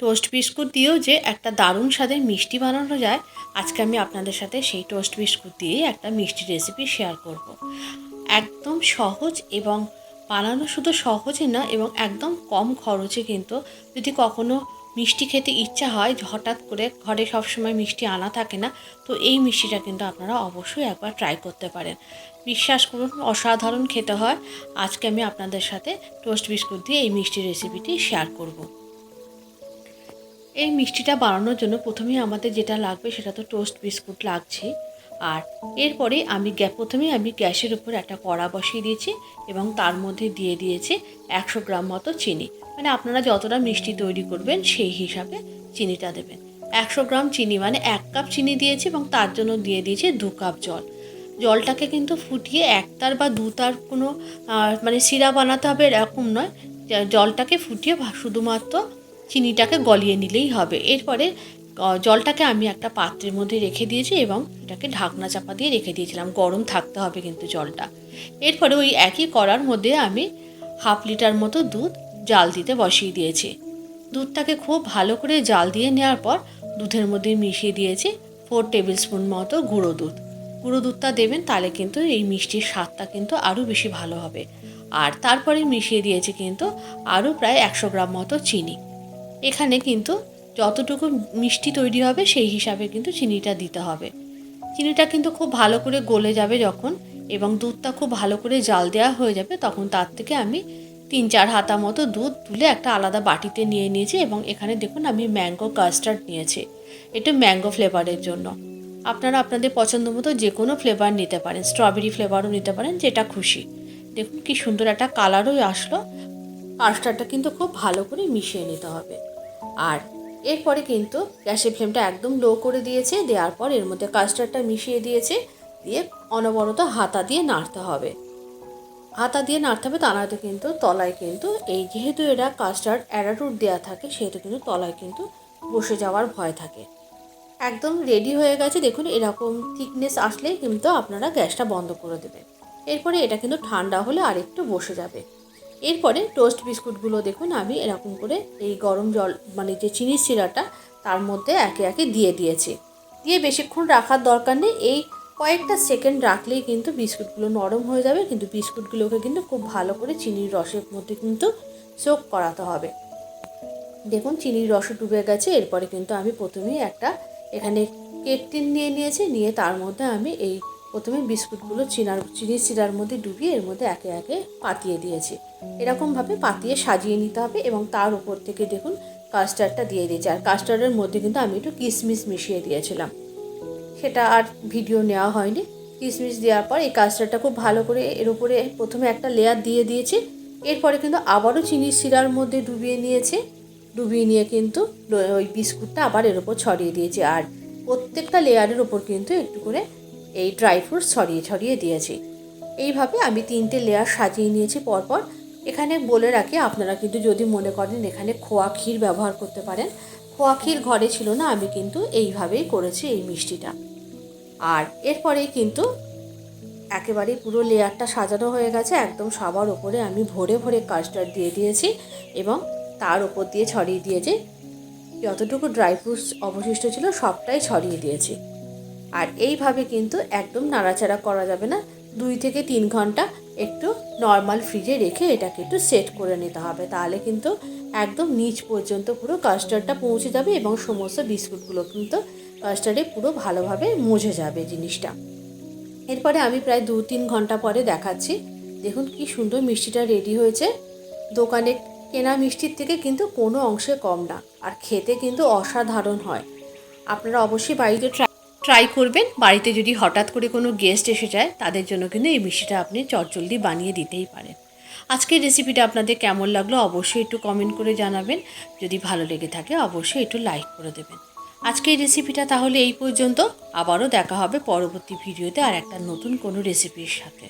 Toast biscuit দিয়েও যে একটা দারুণ স্বাদের মিষ্টি বানানো যায়, আজকে আমি আপনাদের সাথে সেই টোস্ট বিস্কুট দিয়েই একটা মিষ্টি রেসিপি শেয়ার করব। একদম সহজ এবং বানানো শুধু সহজই না, এবং একদম কম খরচে কিন্তু যদি কখনো মিষ্টি খেতে ইচ্ছা হয়, হঠাৎ করে ঘরে সবসময় মিষ্টি আনা থাকে না, তো এই মিষ্টিটা কিন্তু আপনারা অবশ্যই একবার ট্রাই করতে পারেন। বিশ্বাস করুন, অসাধারণ খেতে হয়। আজকে আমি আপনাদের সাথে টোস্ট বিস্কুট দিয়ে এই মিষ্টি রেসিপিটি শেয়ার করব। এই মিষ্টিটা বানানোর জন্য প্রথমেই আমাদের যেটা লাগবে সেটা তো টোস্ট বিস্কুট লাগছে। আর এরপরে প্রথমেই আমি গ্যাসের উপর একটা কড়া বসিয়ে দিয়েছি এবং তার মধ্যে দিয়ে দিয়েছি 100 গ্রাম মতো চিনি। মানে আপনারা যতটা মিষ্টি তৈরি করবেন সেই হিসাবে চিনিটা দেবেন। 100 গ্রাম চিনি মানে 1 কাপ চিনি দিয়েছি এবং তার জন্য দিয়ে দিয়েছি 2 কাপ জল। জলটাকে কিন্তু ফুটিয়ে একতার বা দুতার কোনো মানে সিরা বানাতে হবে এরকম নয়। জলটাকে ফুটিয়ে শুধুমাত্র চিনিটাকে গলিয়ে নিলেই হবে। এরপরে জলটাকে আমি একটা পাত্রের মধ্যে রেখে দিয়েছি এবং এটাকে ঢাকনা চাপা দিয়ে রেখে দিয়েছিলাম। গরম থাকতে হবে কিন্তু জলটা। এরপরে ওই একই কড়ার মধ্যে আমি 1/2 লিটার মতো দুধ জাল দিতে বসিয়ে দিয়েছি। দুধটাকে খুব ভালো করে জাল দিয়ে নেওয়ার পর দুধের মধ্যে মিশিয়ে দিয়েছি 4 টেবিল স্পুন মতো গুঁড়ো দুধ। গুঁড়ো দুধটা দেবেন, তাহলে কিন্তু এই মিষ্টির স্বাদটা কিন্তু আরও বেশি ভালো হবে। আর তারপরে মিশিয়ে দিয়েছি কিন্তু আরও প্রায় 100 গ্রাম মতো চিনি। এখানে কিন্তু যতটুকু মিষ্টি তৈরি হবে সেই হিসাবে কিন্তু চিনিটা দিতে হবে। চিনিটা কিন্তু খুব ভালো করে গলে যাবে যখন, এবং দুধটা খুব ভালো করে জাল দেওয়া হয়ে যাবে, তখন তার থেকে আমি 3-4 হাতা মতো দুধ তুলে একটা আলাদা বাটিতে নিয়ে নিয়েছি। এবং এখানে দেখুন আমি ম্যাঙ্গো কাস্টার্ড নিয়েছি, এটা ম্যাঙ্গো ফ্লেভারের জন্য। আপনারা আপনাদের পছন্দ মতো যে কোনো ফ্লেভার নিতে পারেন, স্ট্রবেরি ফ্লেভারও নিতে পারেন, যেটা খুশি। দেখুন কি সুন্দর একটা কালারও আসলো। কাস্টার্ডটা কিন্তু খুব ভালো করে মিশিয়ে নিতে হবে। আর এরপরে কিন্তু গ্যাসের ফ্লেমটা একদম লো করে দিয়েছে। দেওয়ার পর এর মধ্যে কাস্টার্ডটা মিশিয়ে দিয়েছে, দিয়ে অনবরত হাতা দিয়ে নাড়তে হবে। হাতা দিয়ে নাড়তে হবে, তা নয়তো কিন্তু তলায় কিন্তু যেহেতু এরা কাস্টার্ড অ্যারারুট দেওয়া থাকে, সেহেতু কিন্তু তলায় কিন্তু বসে যাওয়ার ভয় থাকে। একদম রেডি হয়ে গেছে। দেখুন এরকম থিকনেস আসলেই কিন্তু আপনারা গ্যাসটা বন্ধ করে দেবেন। এরপরে এটা কিন্তু ঠান্ডা হলে আরেকটু বসে যাবে। এরপরে টোস্ট বিস্কুটগুলো দেখুন আমি এরকম করে এই গরম জল মানে যে চিনির শিরাটা তার মধ্যে একে একে দিয়ে দিয়েছি। দিয়ে বেশিক্ষণ রাখার দরকার নেই, এই কয়েকটা সেকেন্ড রাখলেই কিন্তু বিস্কুটগুলো নরম হয়ে যাবে। কিন্তু বিস্কুটগুলোকে কিন্তু খুব ভালো করে চিনির রসের মধ্যে কিন্তু সোক করাতে হবে। দেখুন চিনির রস ডুবে গেছে। এরপরে কিন্তু আমি প্রথমেই একটা এখানে কেক টিন নিয়ে নিয়েছি, নিয়ে তার মধ্যে আমি এই প্রথমে বিস্কুটগুলো চিনির শিরার মধ্যে ডুবিয়ে এর মধ্যে একে একে পাতিয়ে দিয়েছি। এরকমভাবে পাতিয়ে সাজিয়ে নিতে হবে এবং তার উপর থেকে দেখুন কাস্টার্ডটা দিয়ে দিয়েছি। আর কাস্টার্ডের মধ্যে কিন্তু আমি একটু কিশমিশ মিশিয়ে দিয়েছিলাম, সেটা আর ভিডিও নেওয়া হয়নি। কিশমিশ দেওয়ার পর এই কাস্টার্ডটা খুব ভালো করে এর উপরে প্রথমে একটা লেয়ার দিয়ে দিয়েছি। এরপরে কিন্তু আবারও চিনির শিরার মধ্যে ডুবিয়ে নিয়ে কিন্তু ওই বিস্কুটটা আবার এর ওপর ছড়িয়ে দিয়েছি। আর প্রত্যেকটা লেয়ারের ওপর কিন্তু একটু করে এই ড্রাই ফ্রুটস ছড়িয়ে ছড়িয়ে দিয়েছি। এইভাবে আমি 3টে লেয়ার সাজিয়ে নিয়েছি পরপর। এখানে বলে রাখি, আপনারা কিন্তু যদি মনে করেন এখানে খোয়া ক্ষীর ব্যবহার করতে পারেন। খোয়া ক্ষীর ঘরে ছিল না, আমি কিন্তু এইভাবেই করেছি এই মিষ্টিটা। আর এরপরেই কিন্তু একেবারেই পুরো লেয়ারটা সাজানো হয়ে গেছে। একদম সবার ওপরে আমি ভরে ভরে কাস্টার্ড দিয়ে দিয়েছি এবং তার ওপর দিয়ে ছড়িয়ে দিয়েছি যতটুকু ড্রাই ফ্রুটস অবশিষ্ট ছিল সবটাই ছড়িয়ে দিয়েছি। আর এইভাবে কিন্তু একদম নাড়াচাড়া করা যাবে না। 2 থেকে 3 ঘন্টা একটু নর্মাল ফ্রিজে রেখে এটাকে একটু সেট করে নিতে হবে, তাহলে কিন্তু একদম নিচ পর্যন্ত পুরো কাস্টার্ডটা পৌঁছে যাবে এবং সমস্ত বিস্কুটগুলো কিন্তু কাস্টার্ডে পুরো ভালোভাবে মুছে যাবে জিনিসটা। এরপরে আমি প্রায় 2-3 ঘন্টা পরে দেখাচ্ছি। দেখুন কি সুন্দর মিষ্টিটা রেডি হয়েছে। দোকানে কেনা মিষ্টির থেকে কিন্তু কোনো অংশে কম না, আর খেতে কিন্তু অসাধারণ হয়। আপনারা অবশ্যই বাড়িতে ট্রাই করবেন। বাড়িতে যদি হঠাৎ করে কোনো গেস্ট এসে যায়, তাদের জন্য কিন্তু এই মিষ্টিটা আপনি চটজলদি বানিয়ে দিতেই পারেন। আজকের রেসিপিটা আপনাদের কেমন লাগলো অবশ্যই একটু কমেন্ট করে জানাবেন। যদি ভালো লেগে থাকে অবশ্যই একটু লাইক করে দেবেন। আজকের রেসিপিটা তাহলে এই পর্যন্ত। আবারও দেখা হবে পরবর্তী ভিডিওতে আর একটা নতুন কোনো রেসিপির সাথে।